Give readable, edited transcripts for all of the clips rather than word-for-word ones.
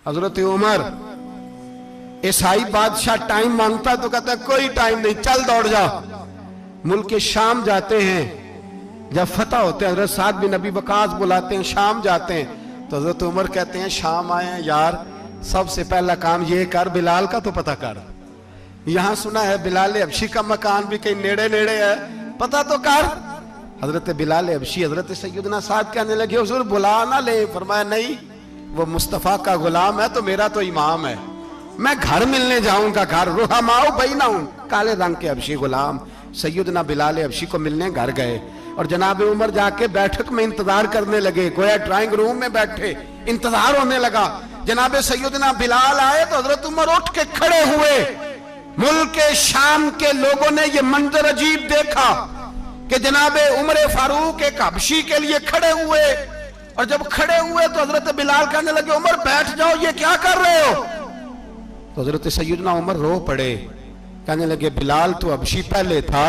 حضرت عمر عیسائی بادشاہ ٹائم مانگتا تو کہتا ہے کوئی ٹائم نہیں، چل دوڑ جا۔ ملک شام جاتے ہیں، جب فتح ہوتے ہیں حضرت سعد بن ابی وقاص بلاتے ہیں، شام جاتے ہیں تو حضرت عمر کہتے ہیں شام آئے ہیں یار، سب سے پہلا کام یہ کر بلال کا تو پتہ کر، یہاں سنا ہے بلال حبشی کا مکان بھی کہیں نیڑے نیڑے ہے، پتہ تو کر۔ حضرت بلال حبشی حضرت سیدنا سعد کہنے لگے حضور بلا نہ لیں، فرمایا نہیں، وہ مصطفیٰ کا غلام ہے تو میرا تو امام ہے، میں گھر ملنے جاؤں گا، گھر رحماؤ بینہم، کالے رنگ کے حبشی غلام سیدنا بلال حبشی کو ملنے گھر گئے، اور جناب عمر جا کے بیٹھک میں انتظار کرنے لگے، گویا ڈرائنگ روم میں بیٹھے انتظار ہونے لگا۔ جناب سیدنا بلال آئے تو حضرت عمر اٹھ کے کھڑے ہوئے۔ ملک شام کے لوگوں نے یہ منظر عجیب دیکھا کہ جناب عمر فاروق ایک حبشی کے لیے کھڑے ہوئے، اور جب کھڑے ہوئے تو حضرت بلال کہنے لگے عمر بیٹھ جاؤ، یہ کیا کر رہے ہو؟ تو حضرت سیدنا عمر رو پڑے، کہنے لگے بلال تو حبشی پہلے تھا،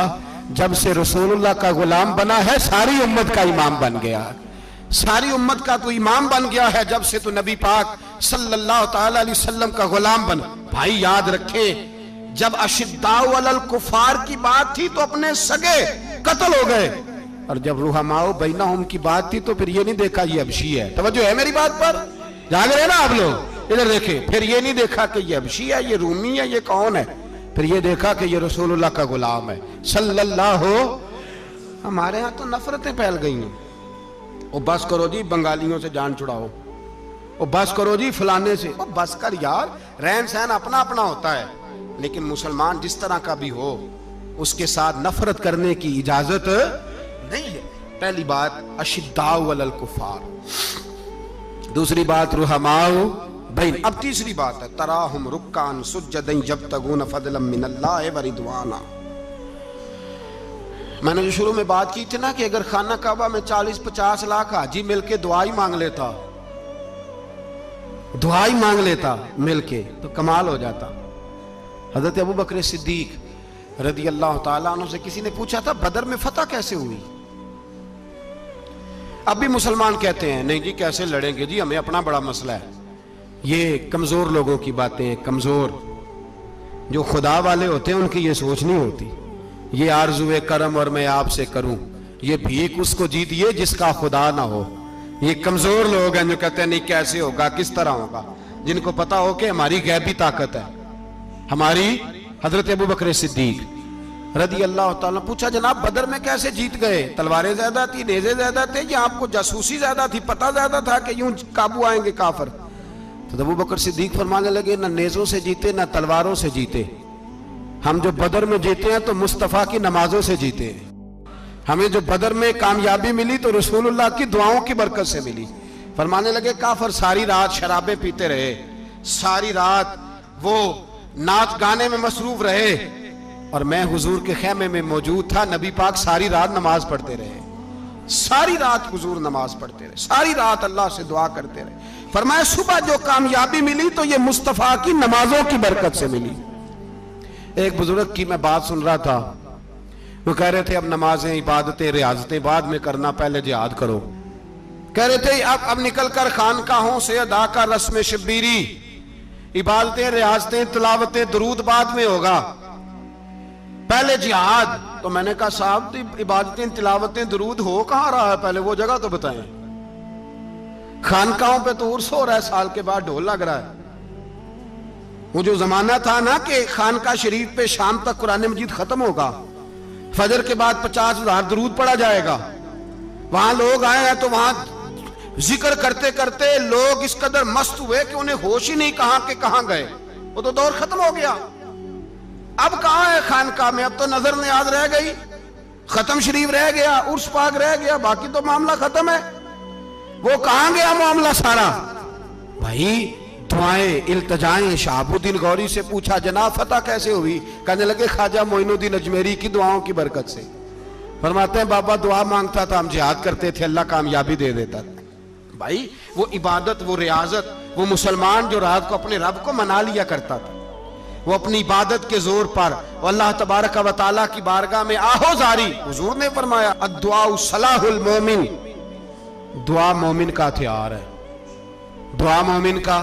جب سے رسول اللہ کا غلام بنا ہے ساری امت کا امام بن گیا، ساری امت کا تو امام بن گیا ہے جب سے تو نبی پاک صلی اللہ تعالی علیہ وسلم کا غلام بنا۔ بھائی یاد رکھیں، جب اشداء علی الکفار کی بات تھی تو اپنے سگے قتل ہو گئے، اور جب رحماء بینہم کی بات تھی تو پھر یہ نہیں دیکھا یہ حبشی ہے۔ توجہ ہے میری بات پر؟ جاگ رہے نا آپ لوگ؟ ادھر دیکھیں، پھر یہ نہیں دیکھا کہ یہ حبشی ہے، یہ رومی ہے، یہ کون ہے، پھر یہ دیکھا کہ یہ رسول اللہ کا غلام ہے صلی اللہ۔ ہمارے ہاں تو نفرتیں پھیل گئی ہیں، او بس کرو جی بنگالیوں سے جان چھڑاؤ، او بس کرو جی فلانے سے، او بس کر یار، رہن سہن اپنا اپنا ہوتا ہے، لیکن مسلمان جس طرح کا بھی ہو اس کے ساتھ نفرت کرنے کی اجازت نہیں ہے۔ پہلی بات اشداء علی الکفار، دوسری بات رحماء بین، اب تیسری بات ہے تراہم رکعن سجدا یبتغون فضلا من اللہ ورضوانا۔ میں نے جو شروع میں بات کی تھی نا کہ اگر خانہ کعبہ میں 40-50 لاکھ حاجی مل کے دعا ہی مانگ لیتا، دعا ہی مانگ لیتا مل کے تو کمال ہو جاتا۔ حضرت ابو بکر صدیق رضی اللہ تعالیٰ عنہ سے کسی نے پوچھا تھا بدر میں فتح کیسے ہوئی؟ اب بھی مسلمان کہتے ہیں نہیں جی کیسے لڑیں گے جی، ہمیں اپنا بڑا مسئلہ ہے۔ یہ کمزور لوگوں کی باتیں ہیں، کمزور جو خدا والے ہوتے ہیں ان کی یہ سوچ نہیں ہوتی، یہ آرزوے کرم اور میں آپ سے کروں، یہ بھیک اس کو جیتیے جس کا خدا نہ ہو۔ یہ کمزور لوگ ہیں جو کہتے ہیں نہیں کیسے ہوگا، کس طرح ہوگا، جن کو پتا ہو کہ ہماری غیبی طاقت ہے ہماری۔ حضرت ابو بکر صدیق رضی اللہ تعالیٰ پوچھا جناب بدر میں کیسے جیت گئے؟ تلواریں زیادہ تھی، نیزے زیادہ تھے، یا آپ کو جاسوسی زیادہ تھی، پتہ زیادہ تھا کہ یوں قابو آئیں گے کافر؟ تو ابو بکر صدیق فرمانے لگے نہ نیزوں سے جیتے نہ تلواروں سے جیتے، ہم جو بدر میں جیتے ہیں تو مصطفیٰ کی نمازوں سے جیتے ہیں، ہمیں جو بدر میں کامیابی ملی تو رسول اللہ کی دعاؤں کی برکت سے ملی۔ فرمانے لگے کافر ساری رات شرابیں پیتے رہے، ساری رات وہ نعت گانے میں مصروف رہے، اور میں حضور کے خیمے میں موجود تھا، نبی پاک ساری رات نماز پڑھتے رہے، ساری رات حضور نماز پڑھتے رہے، ساری رات اللہ سے دعا کرتے رہے۔ فرمایا صبح جو کامیابی ملی تو یہ مصطفیٰ کی نمازوں کی برکت سے ملی۔ ایک بزرگ کی میں بات سن رہا تھا، وہ کہہ رہے تھے اب نمازیں عبادتیں ریاضتیں بعد میں کرنا، پہلے جہاد کرو۔ کہہ رہے تھے اب نکل کر خانقاہوں سے ادا کا رسم شبیری، عبادتیں ریاضتیں تلاوتیں درود بعد میں ہوگا، پہلے جہاد۔ تو میں نے کہا صاحب عبادتیں تلاوتیں درود ہو کہاں رہا ہے، پہلے وہ جگہ تو بتائیں۔ خانقاہوں پہ تو عرس ہو رہا ہے، سال کے بعد ڈھول لگ رہا ہے۔ وہ جو زمانہ تھا نا کہ خانقاہ شریف پہ شام تک قرآن مجید ختم ہوگا، فجر کے بعد 50,000 درود پڑھا جائے گا، وہاں لوگ آئے ہیں تو وہاں ذکر کرتے کرتے لوگ اس قدر مست ہوئے کہ انہیں ہوش ہی نہیں کہاں کہ کہاں گئے، وہ تو دور ختم ہو گیا۔ اب کہاں ہے خانقاہ میں؟ اب تو نظر نیاز رہ گئی، ختم شریف رہ گیا، عرس پاک رہ گیا، باقی تو معاملہ ختم ہے۔ وہ کہاں گیا معاملہ سارا؟ بھائی دعائیں التجائیں۔ شہاب الدین غوری سے پوچھا جناب فتح کیسے ہوئی؟ کہنے لگے خواجہ معین الدین اجمیری کی دعاؤں کی برکت سے۔ فرماتے ہیں بابا دعا مانگتا تھا، ہم جہاد کرتے تھے، اللہ کامیابی دے دیتا تھا۔ بھائی وہ عبادت، وہ ریاضت، وہ مسلمان جو رات کو اپنے رب کو منا لیا کرتا تھا، وہ اپنی عبادت کے زور پر اللہ تبارک و تعالیٰ کی بارگاہ میں آہو زاری۔ حضور نے فرمایا الدعاء صلاح المومن، دعا مومن کا ہتھیار ہے، دعا مومن کا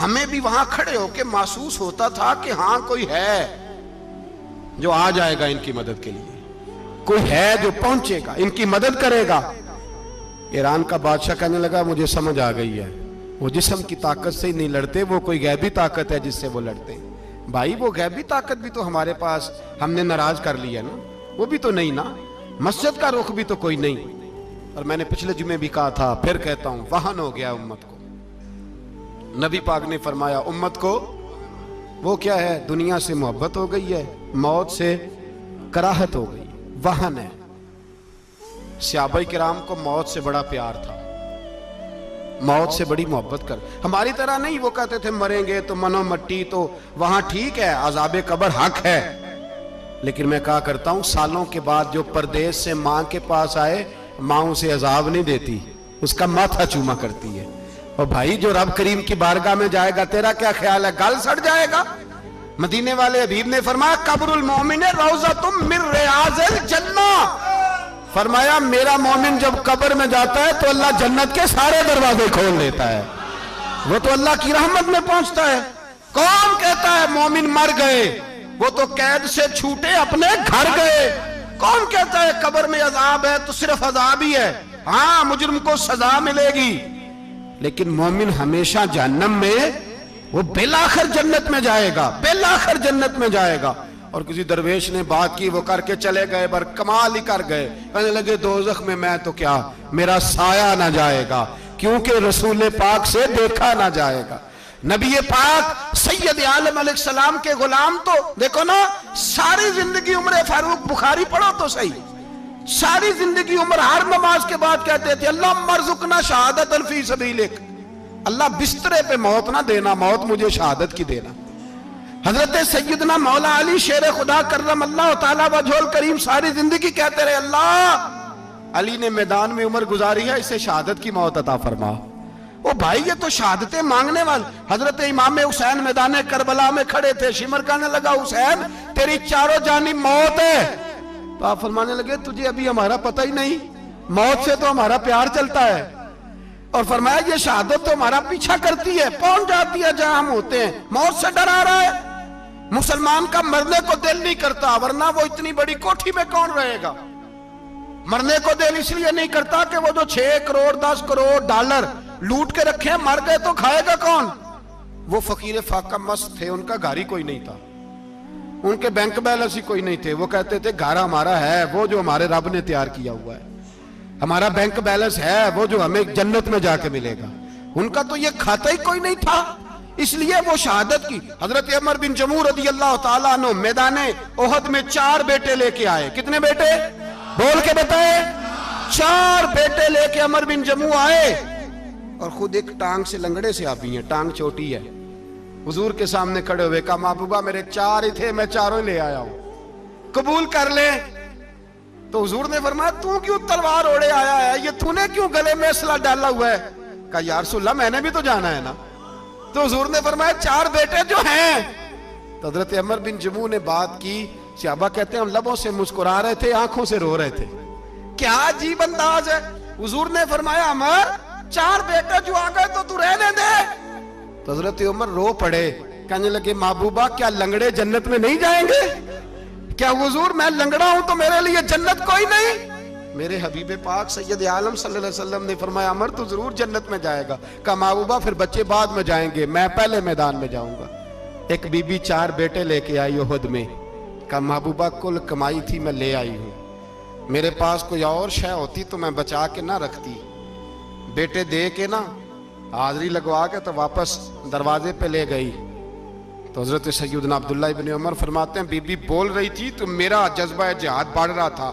ہمیں بھی وہاں کھڑے ہو کے محسوس ہوتا تھا کہ ہاں کوئی ہے جو آ جائے گا ان کی مدد کے لیے، کوئی ہے جو پہنچے گا ان کی مدد کرے گا۔ ایران کا بادشاہ کہنے لگا مجھے سمجھ آ گئی ہے، وہ جسم کی طاقت سے ہی نہیں لڑتے، وہ کوئی غیبی طاقت ہے جس سے وہ لڑتے ہیں۔ بھائی وہ غیبی طاقت بھی تو ہمارے پاس ہم نے ناراض کر لی ہے نا، وہ بھی تو نہیں نا، مسجد کا رخ بھی تو کوئی نہیں۔ اور میں نے پچھلے جمعے بھی کہا تھا، پھر کہتا ہوں، وہن ہو گیا امت کو۔ نبی پاک نے فرمایا امت کو وہ کیا ہے، دنیا سے محبت ہو گئی ہے، موت سے کراہت ہو گئی، وہن ہے۔ صحابہ کرام کو موت سے بڑا پیار تھا، موت سے بڑی محبت کر، ہماری طرح نہیں، وہ کہتے تھے مریں گے تو منو مٹی، تو وہاں ٹھیک ہے عذاب قبر حق ہے، لیکن میں کہا کرتا ہوں سالوں کے بعد جو پردیس سے ماں کے پاس آئے، ماں اسے عذاب نہیں دیتی، اس کا ماتھا چوما کرتی ہے۔ اور بھائی جو رب کریم کی بارگاہ میں جائے گا، تیرا کیا خیال ہے گل سڑ جائے گا؟ مدینے والے حبیب نے فرمایا قبر المومن روضۃ من ریاض الجنہ، فرمایا میرا مومن جب قبر میں جاتا ہے تو اللہ جنت کے سارے دروازے کھول دیتا ہے، وہ تو اللہ کی رحمت میں پہنچتا ہے۔ کون کہتا ہے مومن مر گئے، وہ تو قید سے چھوٹے اپنے گھر گئے۔ کون کہتا ہے قبر میں عذاب ہے تو صرف عذاب ہی ہے، ہاں مجرم کو سزا ملے گی، لیکن مومن ہمیشہ جہنم میں، وہ بالآخر جنت میں جائے گا، بالآخر جنت میں جائے گا۔ اور کسی درویش نے بات کی، وہ کر کے چلے گئے، بر کمال ہی کر گئے، کہنے لگے دوزخ میں میں تو کیا، میرا سایہ نہ جائے گا، کیونکہ رسول پاک سے دیکھا نہ جائے گا۔ نبی پاک سید عالم علیہ السلام کے غلام تو دیکھو نا، ساری زندگی عمر فاروق بخاری پڑھو تو صحیح، ساری زندگی عمر ہر نماز کے بعد کہتے تھے اللہم ارزقنا شہادت فی سبیلک، اللہ بسترے پہ موت نہ دینا، موت مجھے شہادت کی دینا۔ حضرت سیدنا مولا علی شیر خدا کرم اللہ تعالیٰ وجہ الکریم ساری زندگی کہتے رہے اللہ علی نے میدان میں عمر گزاری ہے، اسے شہادت کی موت عطا فرما۔ وہ بھائی یہ تو شہادتیں مانگنے والے۔ حضرت امام حسین میدان کربلا میں کھڑے تھے، شمر کہنے لگا حسین تیری چاروں جانب موت ہے، تو آپ فرمانے لگے تجھے ابھی ہمارا پتہ ہی نہیں، موت سے تو ہمارا پیار چلتا ہے، اور فرمایا یہ شہادت تو ہمارا پیچھا کرتی ہے، پہنچ جاتی ہے جہاں ہم ہوتے ہیں، موت سے ڈر آ رہا ہے۔ مسلمان کا مرنے کو دل نہیں کرتا، ورنہ وہ اتنی بڑی کوٹھی میں کون رہے گا؟ مرنے کو دل اس لیے نہیں کرتا کہ وہ جو 6 کروڑ 10 کروڑ ڈالر لوٹ کے رکھے ہیں، مر گئے تو کھائے گا کون؟ وہ فقیر فاقہ مست تھے، ان کا گھر ہی کوئی نہیں تھا، ان کے بینک بیلنس ہی کوئی نہیں تھے، وہ کہتے تھے گھر ہمارا ہے وہ جو ہمارے رب نے تیار کیا ہوا ہے، ہمارا بینک بیلنس ہے وہ جو ہمیں جنت میں جا کے ملے گا۔ ان کا تو یہ کھاتا ہی کوئی نہیں تھا، اس لیے وہ شہادت کی۔ حضرت عمر بن جموع رضی اللہ تعالیٰ عنہ میدان احد میں 4 بیٹے لے کے آئے۔ کتنے بیٹے؟ بول کے بتائے۔ 4 بیٹے لے کے عمر بن جموع آئے، اور خود ایک ٹانگ سے لنگڑے سے آبی ہیں، ٹانگ چھوٹی ہے، حضور کے سامنے کھڑے ہوئے کہا محبوبہ میرے 4 ہی تھے، میں 4 ہی لے آیا ہوں، قبول کر لیں۔ تو حضور نے فرمایا تو کیوں تلوار اوڑے آیا ہے، یہ تو نے کیوں گلے میں اسلحہ ڈالا ہوا ہے؟ کہا یا رسول اللہ میں نے بھی تو جانا ہے نا۔ تو حضور نے فرمایا 4 بیٹے جو ہیں۔ تو حضرت عمر بن جموع نے بات کی، صحابہ کہتے ہیں ہم لبوں سے مسکرا رہے تھے، آنکھوں سے رو رہے تھے، کیا عجیب انداز ہے۔ حضور نے فرمایا عمر 4 بیٹے جو آ گئے تو تو رہنے دے۔ تو حضرت عمر رو پڑے، کہنے لگے محبوبہ کیا لنگڑے جنت میں نہیں جائیں گے؟ کیا حضور میں لنگڑا ہوں تو میرے لیے جنت کوئی نہیں؟ میرے حبیب پاک سید عالم صلی اللہ علیہ وسلم نے فرمایا عمر تو ضرور جنت میں جائے گا۔ کہا محبوبہ پھر بچے بعد میں جائیں گے، میں پہلے میدان میں جاؤں گا۔ ایک بی بی 4 بیٹے لے کے آئی احد میں، کہا محبوبہ کل کمائی تھی میں لے آئی ہوں، میرے پاس کوئی اور شے ہوتی تو میں بچا کے نہ رکھتی، بیٹے دے کے نا حاضری لگوا کے تو واپس دروازے پہ لے گئی۔ تو حضرت سیدنا عبداللہ ابن عمر فرماتے ہیں بی بی بول رہی تھی تو میرا جذبہ جہاد بڑھ رہا تھا،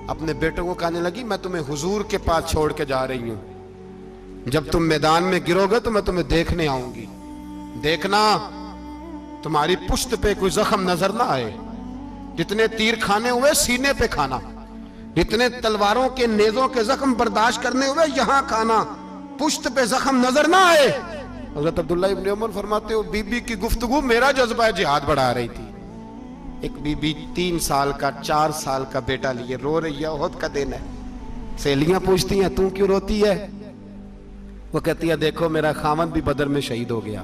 اپنے بیٹوں کو کہنے لگی میں تمہیں حضور کے پاس چھوڑ کے جا رہی ہوں، جب تم میدان میں گرو گے تو میں تمہیں دیکھنے آؤں گی، دیکھنا تمہاری پشت پہ کوئی زخم نظر نہ آئے، جتنے تیر کھانے ہوئے سینے پہ کھانا، جتنے تلواروں کے نیزوں کے زخم برداشت کرنے ہوئے یہاں کھانا، پشت پہ زخم نظر نہ آئے۔ حضرت عبداللہ ابن عمر فرماتے ہو بی بی کی گفتگو میرا جذبہ جہاد بڑھا رہی تھی۔ ایک بی بی 3 سال کا 4 سال کا بیٹا لیے رو رہی ہے، احد کا دن ہے، سہیلیاں پوچھتی ہیں تو کیوں روتی ہے؟ وہ کہتی ہے دیکھو میرا خامد بھی بدر میں شہید ہو گیا،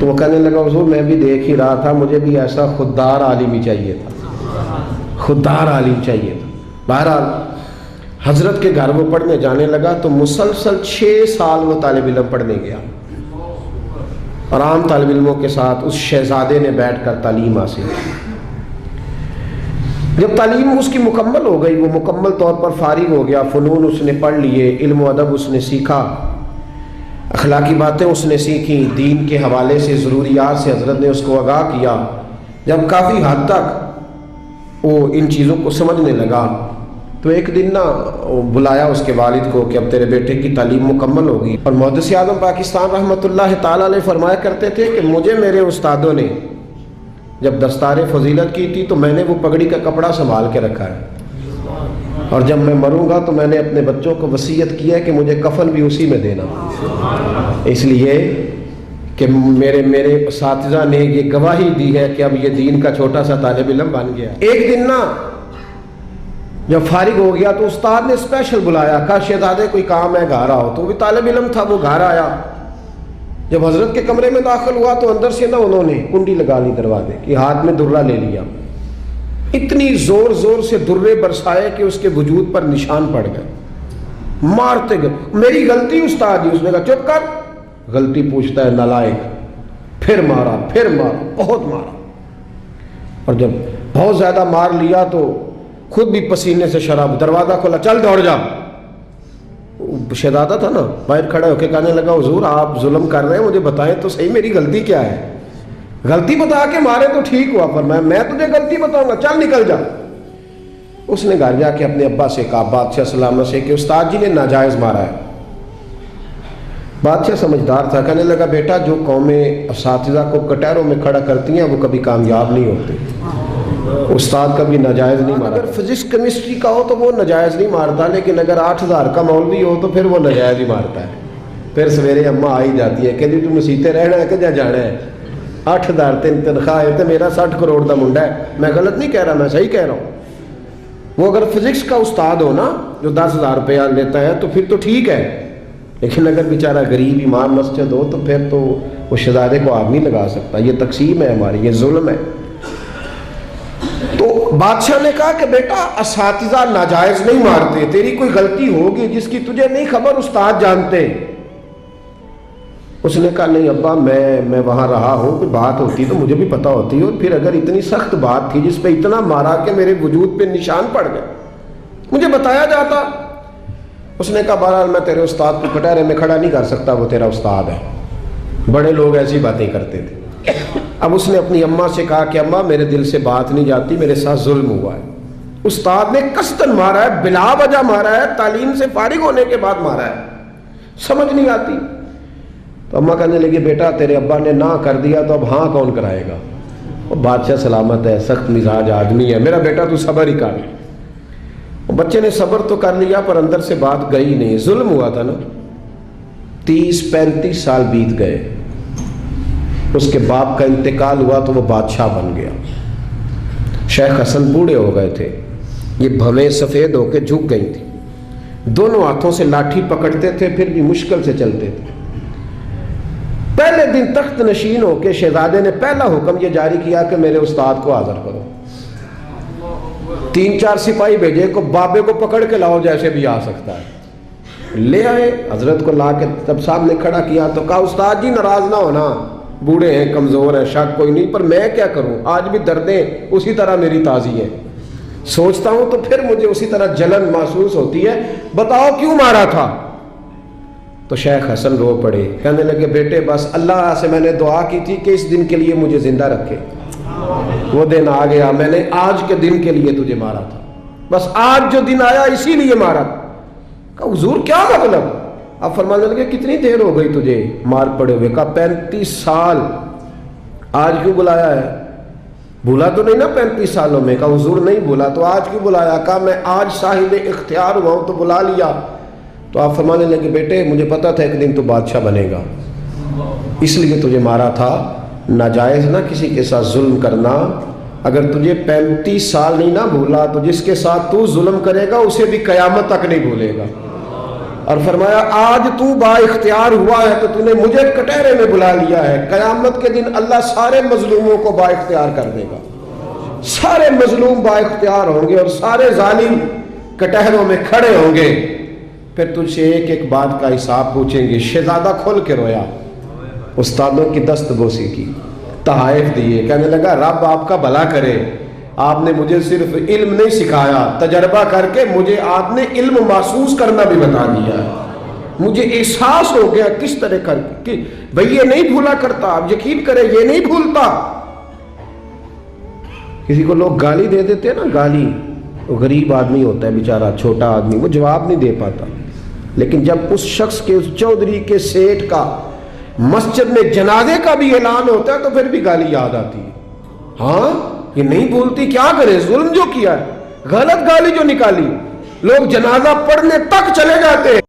تو وہ کہنے لگا حضور میں بھی دیکھ ہی رہا تھا, مجھے بھی ایسا خوددار عالم ہی چاہیے تھا, خوددار عالم چاہیے تھا. بہرحال حضرت کے گھر وہ پڑھنے جانے لگا تو مسلسل 6 سال وہ طالب علم پڑھنے گیا, اور عام طالب علموں کے ساتھ اس شہزادے نے بیٹھ کر تعلیم حاصل کی. جب تعلیم اس کی مکمل ہو گئی, وہ مکمل طور پر فارغ ہو گیا, فنون اس نے پڑھ لیے, علم و ادب اس نے سیکھا, اخلاقی باتیں اس نے سیکھی, دین کے حوالے سے ضروریات سے حضرت نے اس کو آگاہ کیا. جب کافی حد تک وہ ان چیزوں کو سمجھنے لگا تو ایک دن نا بلایا اس کے والد کو کہ اب تیرے بیٹے کی تعلیم مکمل ہوگی. اور محدث اعظم پاکستان رحمۃ اللہ تعالیٰ علیہ فرمایا کرتے تھے کہ مجھے میرے استادوں نے جب دستار فضیلت کی تھی تو میں نے وہ پگڑی کا کپڑا سنبھال کے رکھا ہے, اور جب میں مروں گا تو میں نے اپنے بچوں کو وصیت کی ہے کہ مجھے کفن بھی اسی میں دینا, اس لیے کہ میرے اساتذہ نے یہ گواہی دی ہے کہ اب یہ دین کا چھوٹا سا طالب علم بن گیا. ایک دن نا جب فارغ ہو گیا تو استاد نے اسپیشل بلایا, کہا شہزادے کوئی کام ہے گھر آؤ. تو وہ بھی طالب علم تھا, وہ گھر آیا. جب حضرت کے کمرے میں داخل ہوا تو اندر سے نا انہوں نے کنڈی لگا لی دروازے کی, ہاتھ میں درہ لے لیا, اتنی زور زور سے درے برسائے کہ اس کے وجود پر نشان پڑ گئے, مارتے گئے. میری غلطی استاد جی. اس نے کہا چپ کر, غلطی پوچھتا ہے نالائق. پھر مارا, پھر مارا, بہت مارا, اور جب بہت زیادہ مار لیا تو خود بھی پسینے سے شراب, دروازہ کھولا, چل دوڑ جا. شہزادہ تھا نا, باہر کھڑا ہو کے کہنے لگا حضور آپ ظلم کر رہے ہیں, مجھے بتائیں تو صحیح میری غلطی کیا ہے. غلطی بتا کے مارے تو ٹھیک ہوا, پر میں تجھے غلطی بتاؤں گا, چل نکل جا. اس نے گھر جا کے اپنے ابا سے کہا, بادشاہ سلامت سے, کہ استاد جی نے ناجائز مارا ہے. بادشاہ سمجھدار تھا, کہنے لگا بیٹا جو قومیں اساتذہ کو کٹہروں میں کھڑا کرتی ہیں وہ کبھی کامیاب نہیں ہوتی. استاد کا بھی ناجائز نہیں مارا. اگر فزکس کیمسٹری کا ہو تو وہ ناجائز نہیں مارتا, لیکن اگر 8000 کا مولوی ہو تو پھر وہ ناجائز ہی مارتا ہے. پھر سویرے اماں آئی جاتی ہے کہ جی تم مسیتے رہنا ہے کہ جا جانا ہے, 8000 تنخواہ ہے تو میرا 60 کروڑ کا منڈا ہے. میں غلط نہیں کہہ رہا, میں صحیح کہہ رہا ہوں. وہ اگر فزکس کا استاد ہو نا جو 10,000 روپیہ لیتا ہے تو پھر تو ٹھیک ہے, لیکن اگر بیچارہ غریب امام مسجد ہو تو پھر تو وہ شہزادے کو آگ نہیں لگا سکتا. یہ تقسیم ہے ہماری, یہ ظلم ہے. تو بادشاہ نے کہا کہ بیٹا اساتذہ ناجائز نہیں مارتے, تیری کوئی غلطی ہوگی جس کی تجھے نہیں خبر, استاد جانتے. اس نے کہا نہیں ابا میں وہاں رہا ہوں, کوئی بات ہوتی تو مجھے بھی پتہ ہوتی, اور پھر اگر اتنی سخت بات تھی جس پہ اتنا مارا کہ میرے وجود پہ نشان پڑ گئے, مجھے بتایا جاتا. اس نے کہا بہرحال میں تیرے استاد کو کٹہرے میں کھڑا نہیں کر سکتا, وہ تیرا استاد ہے. بڑے لوگ ایسی باتیں کرتے تھے. اب اس نے اپنی اماں سے کہا کہ اماں میرے دل سے بات نہیں جاتی, میرے ساتھ ظلم ہوا ہے. استاد نے قصداً مارا ہے, بلا وجہ مارا ہے, تعلیم سے فارغ ہونے کے بعد مارا ہے, سمجھ نہیں آتی. تو اماں کہنے لگی بیٹا تیرے ابا نے نہ کر دیا تو اب ہاں کون کرائے گا. اور بادشاہ سلامت ہے, سخت مزاج آدمی ہے, میرا بیٹا تو صبر ہی کر. بچے نے صبر تو کر لیا پر اندر سے بات گئی نہیں. ظلم ہوا تھا نا, 30-35 سال بیت گئے. اس کے باپ کا انتقال ہوا تو وہ بادشاہ بن گیا. شیخ حسن بوڑھے ہو گئے تھے, یہ بھویں سفید ہو کے جھک گئی تھی, دونوں ہاتھوں سے لاٹھی پکڑتے تھے پھر بھی مشکل سے چلتے تھے. پہلے دن تخت نشین ہو کے شہزادے نے پہلا حکم یہ جاری کیا کہ میرے استاد کو حاضر کرو. 3-4 سپاہی بھیجے کو بابے کو پکڑ کے لاؤ جیسے بھی آ سکتا ہے. لے آئے, حضرت کو لا کے جب سامنے کھڑا کیا تو کہا استاد جی ناراض نہ ہونا, بوڑھے ہیں, کمزور ہیں, شک کوئی نہیں, پر میں کیا کروں, آج بھی دردیں اسی طرح میری تازی ہیں. سوچتا ہوں تو پھر مجھے اسی طرح جلن محسوس ہوتی ہے, بتاؤ کیوں مارا تھا. تو شیخ حسن رو پڑے, کہنے لگے بیٹے بس اللہ سے میں نے دعا کی تھی کہ اس دن کے لیے مجھے زندہ رکھے, وہ دن آ گیا, میں نے آج کے دن کے لیے تجھے مارا تھا, بس آج جو دن آیا اسی لیے مارا. کہا حضور کیا مطلب. اب فرمانے لگے کتنی دیر ہو گئی تجھے مار پڑے ہوئے. کہا 35 سال. آج کیوں بلایا ہے, بھولا تو نہیں نا 35 سالوں میں. کہا حضور نہیں بھولا, تو آج کیوں بلایا. کہا میں آج صاحب اختیار ہوا ہوں تو بلا لیا. تو آپ فرمانے لگے بیٹے مجھے پتا تھا ایک دن تو بادشاہ بنے گا, اس لیے تجھے مارا تھا. ناجائز نہ کسی کے ساتھ ظلم کرنا. اگر تجھے 35 سال نہیں نہ بھولا تو جس کے ساتھ تو ظلم کرے گا اسے بھی قیامت تک نہیں بھولے گا. اور فرمایا آج تو با اختیار ہوا ہے تو نے مجھے کٹہرے میں بلا لیا ہے، قیامت کے دن اللہ سارے مظلوموں کو با اختیار کر دے گا، سارے مظلوم با اختیار ہوں گے اور سارے ظالم کٹہروں میں کھڑے ہوں گے، پھر تجھ سے ایک ایک بات کا حساب پوچھیں گے۔ شہزادہ کھل کے رویا، استادوں کی دست بوسی کی، تحائف دیے، کہنے لگا رب آپ کا بھلا کرے، آپ نے مجھے صرف علم نہیں سکھایا، تجربہ کر کے مجھے آپ نے علم محسوس کرنا بھی بتا دیا ہے، مجھے احساس ہو گیا کس طرح کر کہ بھئی یہ نہیں بھولا کرتا، آپ یقین کریں یہ نہیں بھولتا۔ کسی کو لوگ گالی دے دیتے ہیں نا، گالی، وہ غریب آدمی ہوتا ہے بیچارہ، چھوٹا آدمی، وہ جواب نہیں دے پاتا، لیکن جب اس شخص کے، اس چودھری کے، سیٹھ کا مسجد میں جنازے کا بھی اعلان ہوتا ہے تو پھر بھی گالی یاد آتی ہے۔ ہاں یہ نہیں بھولتی، کیا کرے، ظلم جو کیا ہے، غلط گالی جو نکالی، لوگ جنازہ پڑھنے تک چلے جاتے ہیں۔